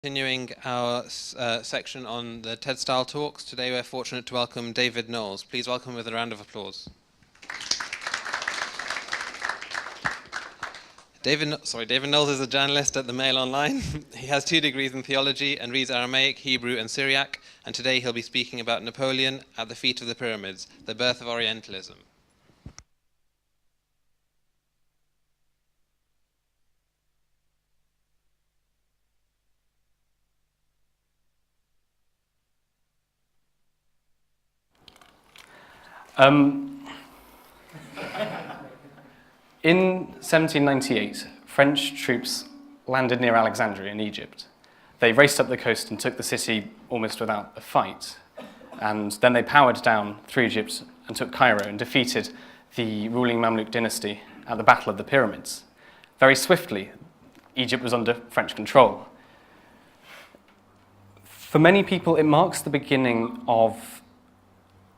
Continuing our section on the TED-style talks, today we're fortunate to welcome David Knowles. Please welcome him with a round of applause. David Knowles is a journalist at the Mail Online. He has 2 degrees in theology and reads Aramaic, Hebrew and Syriac, and today he'll be speaking about Napoleon at the feet of the pyramids, the birth of orientalism. In 1798, French troops landed near Alexandria in Egypt. They raced up the coast and took the city almost without a fight. And then they powered down through Egypt and took Cairo and defeated the ruling Mamluk dynasty at the Battle of the Pyramids. Very swiftly, Egypt was under French control. For many people, it marks the beginning of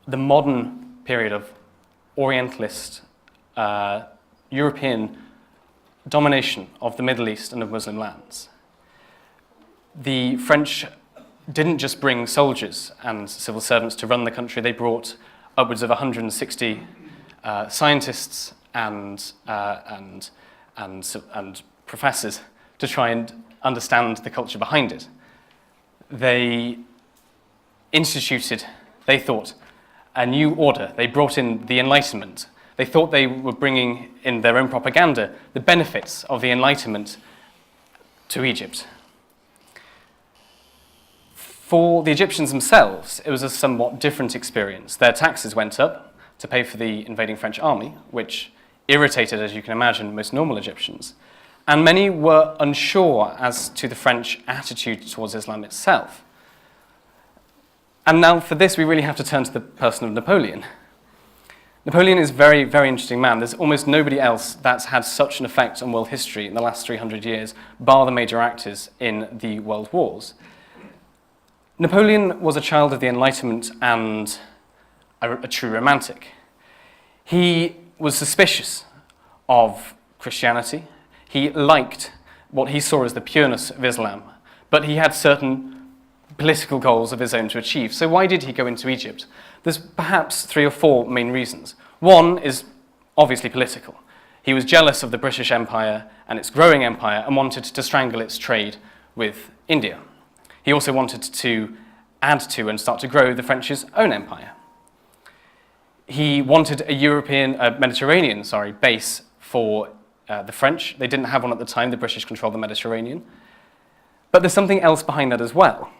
the modern period of Orientalist European domination of the Middle East and of Muslim lands. The French didn't just bring soldiers and civil servants to run the country, they brought upwards of 160 scientists and professors to try and understand the culture behind it. They instituted, they thought, a new order. They brought in the Enlightenment. They thought they were bringing in their own propaganda the benefits of the Enlightenment to Egypt. For the Egyptians themselves, it was a somewhat different experience. Their taxes went up to pay for the invading French army, which irritated, as you can imagine, most normal Egyptians. And many were unsure as to the French attitude towards Islam itself. And now for this, we really have to turn to the person of Napoleon. Napoleon is a very, very interesting man. There's almost nobody else that's had such an effect on world history in the last 300 years, bar the major actors in the world wars. Napoleon was a child of the Enlightenment and a true romantic. He was suspicious of Christianity. He liked what he saw as the pureness of Islam, but he had certain political goals of his own to achieve. So why did he go into Egypt? There's perhaps 3 or 4 main reasons. One is obviously political. He was jealous of the British Empire and its growing empire and wanted to strangle its trade with India. He also wanted to add to and start to grow the French's own empire. He wanted a Mediterranean base for the French. They didn't have one at the time. The British controlled the Mediterranean. But there's something else behind that as well.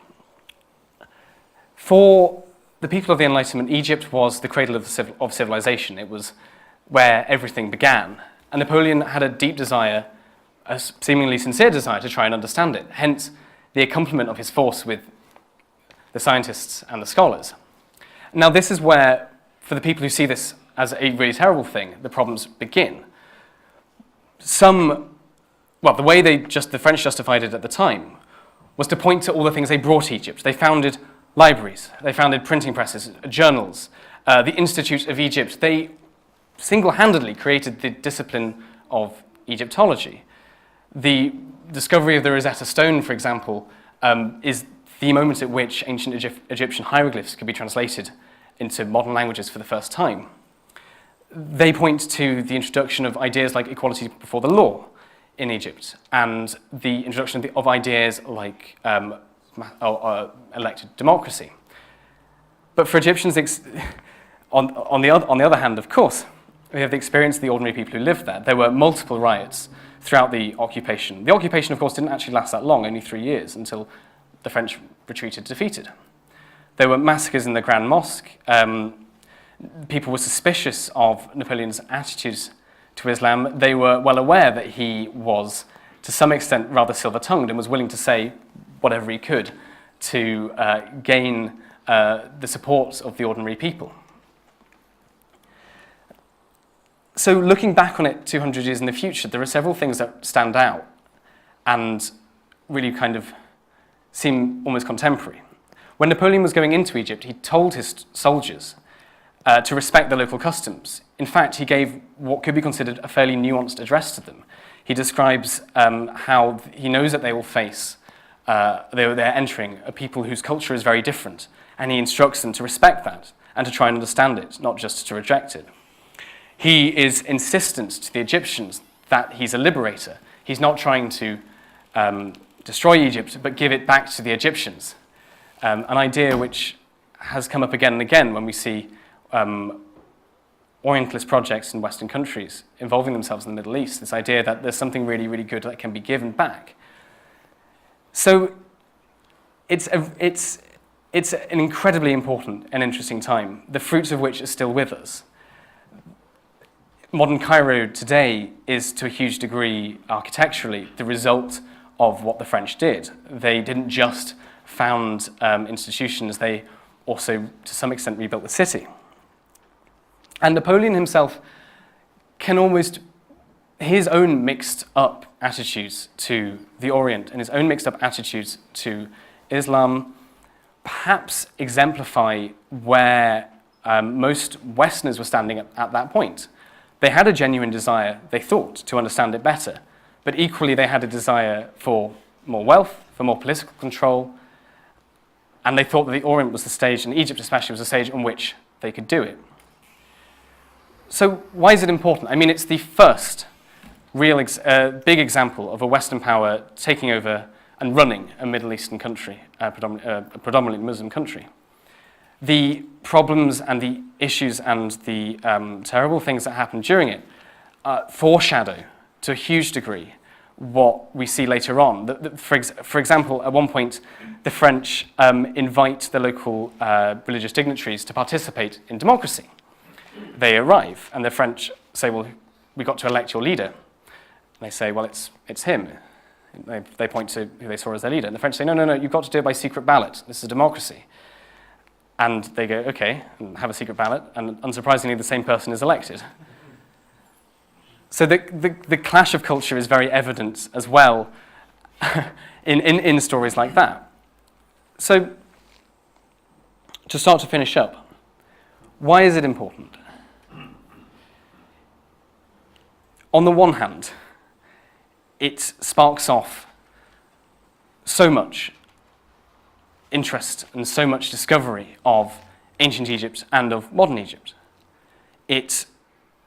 For the people of the Enlightenment, Egypt was the cradle of civilization. It was where everything began. And Napoleon had a deep desire, a seemingly sincere desire, to try and understand it. Hence, the accompaniment of his force with the scientists and the scholars. Now, this is where, for the people who see this as a really terrible thing, the problems begin. The way the French justified it at the time was to point to all the things they brought Egypt. They founded libraries, they founded printing presses, journals, the Institute of Egypt. They single-handedly created the discipline of Egyptology. The discovery of the Rosetta Stone, for example, is the moment at which ancient Egyptian hieroglyphs could be translated into modern languages for the first time. They point to the introduction of ideas like equality before the law in Egypt, and the introduction of ideas like elected democracy. But for Egyptians, on the other hand, of course, we have the experience of the ordinary people who lived there. There were multiple riots throughout the occupation. The occupation, of course, didn't actually last that long, only 3 years, until the French retreated defeated. There were massacres in the Grand Mosque. People were suspicious of Napoleon's attitudes to Islam. They were well aware that he was, to some extent, rather silver-tongued and was willing to say whatever he could to gain the support of the ordinary people. So looking back on it 200 years in the future, there are several things that stand out and really kind of seem almost contemporary. When Napoleon was going into Egypt, he told his soldiers to respect the local customs. In fact, he gave what could be considered a fairly nuanced address to them. He describes how he knows that they will face they're entering are people whose culture is very different, and he instructs them to respect that and to try and understand it, not just to reject it. He is insistent to the Egyptians that he's a liberator. He's not trying to destroy Egypt, but give it back to the Egyptians. An idea which has come up again and again when we see orientalist projects in Western countries involving themselves in the Middle East, this idea that there's something really, really good that can be given back. So it's an incredibly important and interesting time, the fruits of which are still with us. Modern Cairo today is, to a huge degree, architecturally, the result of what the French did. They didn't just found institutions, they also, to some extent, rebuilt the city. And Napoleon himself can almost, his own mixed up attitudes to the Orient and his own mixed up attitudes to Islam perhaps exemplify where most Westerners were standing at that point. They had a genuine desire, they thought, to understand it better, but equally they had a desire for more wealth, for more political control, and they thought that the Orient was the stage, and Egypt especially was the stage on which they could do it. So why is it important? I mean, it's the first real big example of a Western power taking over and running a Middle Eastern country, a predominantly Muslim country. The problems and the issues and the terrible things that happened during it foreshadow, to a huge degree, what we see later on. For example, at one point, the French invite the local religious dignitaries to participate in democracy. They arrive, and the French say, well, we got to elect your leader. And they say, well, it's him. They point to who they saw as their leader. And the French say, no, you've got to do it by secret ballot. This is a democracy. And they go, okay, and have a secret ballot, and unsurprisingly, the same person is elected. So the clash of culture is very evident as well in stories like that. So to start to finish up, why is it important? On the one hand, it sparks off so much interest and so much discovery of ancient Egypt and of modern Egypt. It,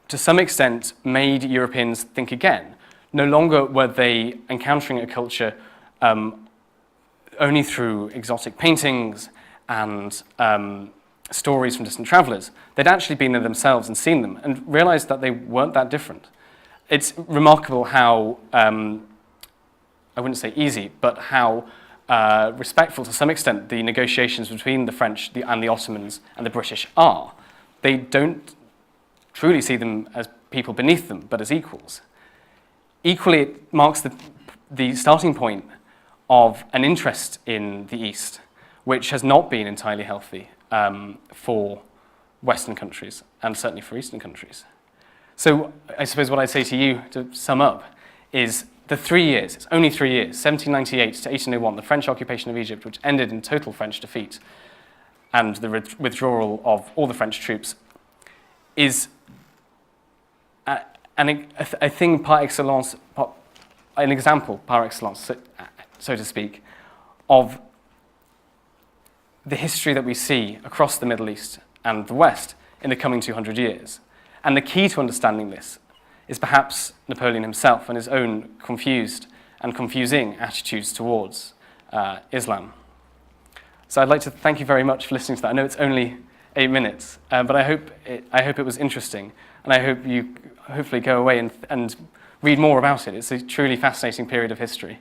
to some extent, made Europeans think again. No longer were they encountering a culture only through exotic paintings and stories from distant travelers. They'd actually been there themselves and seen them and realized that they weren't that different. It's remarkable how, I wouldn't say easy, but how respectful to some extent the negotiations between the French and the Ottomans and the British are. They don't truly see them as people beneath them, but as equals. Equally, it marks the starting point of an interest in the East, which has not been entirely healthy for Western countries, and certainly for Eastern countries. So I suppose what I'd say to you, to sum up, is the 3 years, it's only 3 years, 1798 to 1801, the French occupation of Egypt, which ended in total French defeat, and the withdrawal of all the French troops, is a thing par excellence, an example par excellence, so to speak, of the history that we see across the Middle East and the West in the coming 200 years. And the key to understanding this is perhaps Napoleon himself and his own confused and confusing attitudes towards Islam. So I'd like to thank you very much for listening to that. I know it's only 8 minutes, but I hope it was interesting, and I hope you hopefully go away and read more about it. It's a truly fascinating period of history,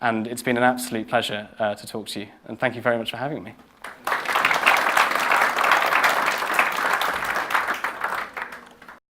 and it's been an absolute pleasure to talk to you, and thank you very much for having me.